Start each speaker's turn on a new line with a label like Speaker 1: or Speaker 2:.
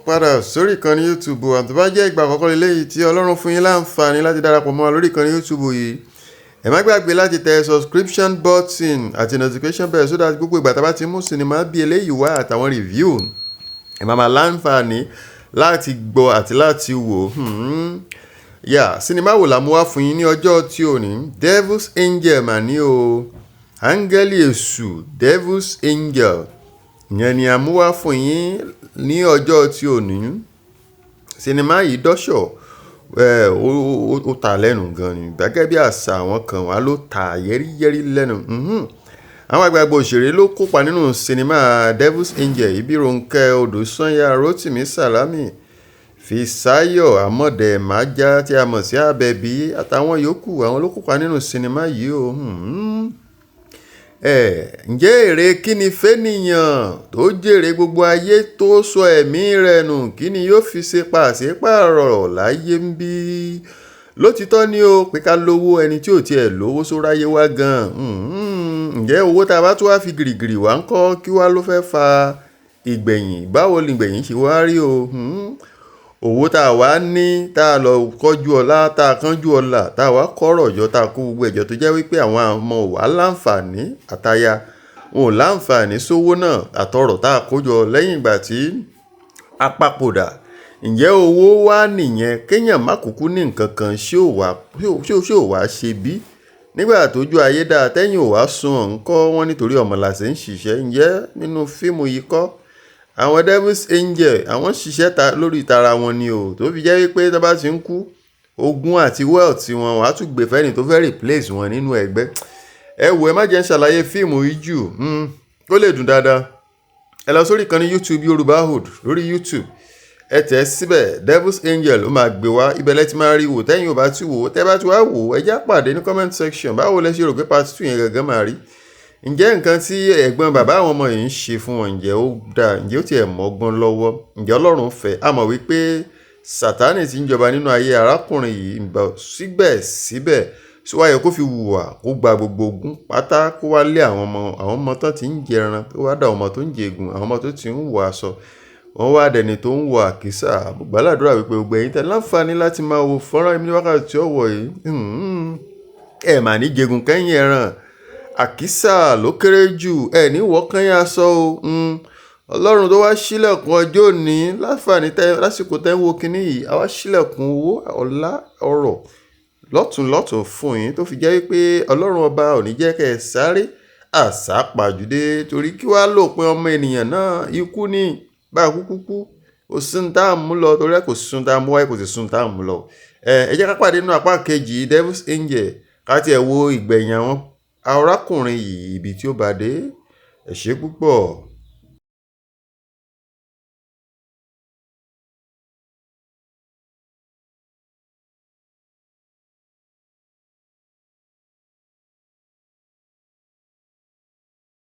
Speaker 1: padà sórí ìkànnì YouTube àti bá jẹ́ ìgbà àkọ́kọ́ lélẹ́yìí tí Ọlọ́run fún yín láǹfààní láti darapọ̀ mọ́ wa lórí ìkànnì YouTube yìí. Ẹ má gbàgbé láti tẹ subscription button àti notification bell so that gbogbo ìgbà tá a bá ti mú sinimá bí eléyìí wá àtàwọn review ẹ máa láǹfààní láti gbọ́ àti láti wò. Sinimá wo la mú wá fún yín ní ọjọ́ tí ò ní Devil's Angel mà ní o. Áńgẹ́lì èṣù Devil's Angel ìyẹn ni a mú wá fún yín ní ọjọ́ tí ò ní. Sinimá yìí dọ́ṣọ̀ ó ta lẹ́nu gan ni gẹ́gẹ́ bí àṣà àwọn kan wá ló ta yẹ́rìyẹ́rì lẹ́nu. Àwọn àgbààgbà òṣèré ló kópa nínú sinimá Devil's Angel yìí bí Ronke Odusanya Rotimi Salami, Fisayo Amode Maja tí a mọ̀ sí Abeebi àtàwọn yòókù àwọn ló kópa nínú sinimá yìí o. Ǹjẹ́ èrè kí ni fẹ́nìyàn tó jèrè gbogbo ayé tó sọ ẹ̀mí rẹ̀ nù kí ni yóò fi ṣe pàṣípààrọ̀ láyé ń bí? Lótìtọ́ ni o pé ká lówó ẹni tí ò tiẹ̀ lówó sóráyé wá gan. Ǹjẹ́ owó tá a bá tún wá fi gìrìgìrì wá ń kọ́ kí wá ló fẹ́ fa ìgbẹ̀yìn? Báwo ni ìgbẹ̀yìn ṣe wá rí o? Owó tá a wá ní tá a lọ kọjú ọlá tá a kánjú ọlà tá a wá kọ́rọ̀ jọ tá a kó gbogbo ẹ̀jọ́ tó jẹ́ wípé àwọn ọmọ ò wá láǹfààní àtaya wọn ò láǹfààní sówó náà àtọrọ̀ tá a kó jọ lẹ́yìn ìgbà tí a papòdà. Ǹjẹ́ owó wá nìyẹn kéèyàn má kúkú ní nǹkan kan ṣé ò wá ṣe bí? Nígbà tójú ayé dáa tẹ́yìn ò wá sun ọ̀nkọ́ wọn nítorí ọmọlàṣẹ ń ṣiṣẹ́. Ǹjẹ́ nínú fíìmù yìí kọ́ àwọn Devil's Angel àwọn ṣiṣẹ́ lórí tara wọn ni o tó fi jẹ́ wípé tó bá ti ń kú ogún àti wealth wọn wàá tún gbé fẹ́ni tó fẹ́ replace wọn nínú ẹgbẹ́. Ẹ wò ẹ má jẹ́ ń ṣàlàyé fíìmù yìí jù ó lè dùn dáadáa. Ẹ lọ sórí ìkànnì YouTube Yoruba Hood lórí YouTube ẹ tẹ̀ síbẹ̀ Devil's Angel ó máa gbé wá ibẹ̀ lẹ́ ti máa rí wò tẹ́yìn ò bá ti wò tẹ́ bá ti wá wò ẹ já pàdé ní comment section báwo lẹ ṣe rò pé part 2 yẹn gangan máa rí. Ǹjẹ́ nǹkan tí ẹ̀gbọ́n bàbá àwọn ọmọ yìí ń ṣe fún wọn ǹjẹ́ ó dáa ǹjẹ́ ó tiẹ̀ mọ́gbọ́n lọ́wọ́ ǹjẹ́ Ọlọ́run fẹ́ a mọ̀ wípé Sátánì ti ń jọba nínú ayé arákùnrin yìí síbẹ̀síbẹ̀ tí wáyé kó fi hùwà kó gba gbogbo ogun pátá kó wá lé àwọn ọmọ tó ti ń jẹran kó wá dá àwọn ọmọ tó ń jẹgun àwọn ọmọ tó ti ń wọ aṣọ wọ́n wá dẹni tó ń wọ àkísà. Gbàládùra wípé gbogbo ẹ̀yin tẹ́ láǹfààní láti máa wo fọ́nrán mi ní wákàtí ọ̀wọ̀ yìí ẹ̀ mà ní jẹgun kẹ́yìn ẹran àkísà ló kéré jù ẹ ní wọ́kàn yá sọ o. Ọlọ́run tó wá ṣílẹ̀kùn ọjọ́ òní láǹfààní lásìkò tẹ́ ń wo kinní yìí a wá ṣílẹ̀kùn owó ọlá ọrọ̀ lọ́tùnlọ́tùn fún yín tó fi jẹ́ wípé Ọlọ́run ọba ò ní jẹ́ kẹ́ ẹ sáré àsápàjùdé torí kí wá lópin ọmọ ènìyàn náà ikú ní bá a kúkú kò sí ní tá à ń mú lọ torí ẹ kò sí ní tá à ń mú wáyé kò sì sí ní tá à ń mú lọ. Ẹ jẹ́ ká pàdé nínú apá kejì Devil's Angel ká tiẹ̀ wo ìgbẹ̀yìn àwọn arákùnrin yìí ibi tí ó bá dé. Ẹ ṣé púpọ̀.